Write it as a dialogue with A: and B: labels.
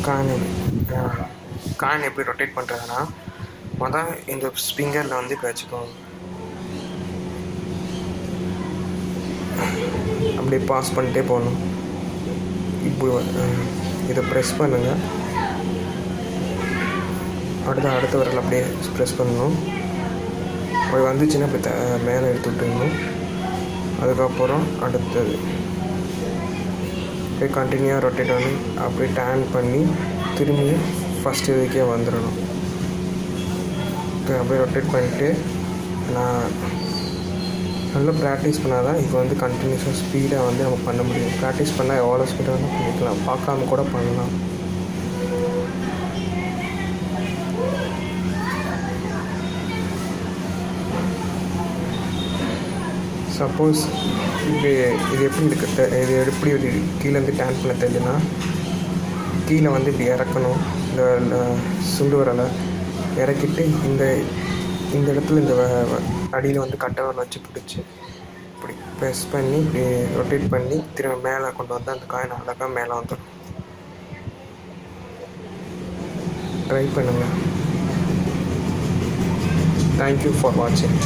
A: Coin coin எப்படி rotate பண்ணுறதுன்னா, மொதல் இந்த ஃபிங்கரில் வந்து இப்போ வச்சுக்கோங்க, அப்படியே பாஸ் பண்ணிட்டே போகணும். இப்படி இதை ப்ரெஸ் பண்ணுங்கள். அடுத்த விரல் அப்படியே ப்ரெஸ் பண்ணணும். அப்படி வந்துச்சுன்னா இப்படி மேலே எடுத்து விட்டுக்கணும். அதுக்கப்புறம் அடுத்தது அப்படியே கண்டினியூவாக ரொட்டேட் பண்ணி அப்படியே டேர்ன் பண்ணி திரும்பி ஃபஸ்ட் இதுக்கே வந்துடணும். அப்படியே ரொட்டேட் பண்ணிவிட்டு நான் நல்லா ப்ராக்டிஸ் பண்ணால் தான் இப்போ வந்து கண்டினியூஸாக ஸ்பீடாக வந்து நம்ம பண்ண முடியும். ப்ராக்டிஸ் பண்ணால் எவ்வளோ ஸ்பீடாக வேணால் பண்ணிக்கலாம், பார்க்காம கூட பண்ணலாம். சப்போஸ் இது எப்படி இது எப்படி கீழேருந்து டேன் பண்ண தெரியுதுன்னா, கீழே வந்து இப்படி இறக்கணும். இந்த சுண்டு வரலை இறக்கிட்டு இந்த இடத்துல இந்த அடியில் வந்து கட்டை வரலை வச்சு பிடிச்சி இப்படி ப்ரெஸ் பண்ணி இப்படி ரொட்டேட் பண்ணி திரும்ப மேலே கொண்டு வந்து அந்த காயின் அழகாக மேலே வந்துடும். ட்ரை பண்ணுங்கள். தேங்க்யூ ஃபார் வாட்சிங்.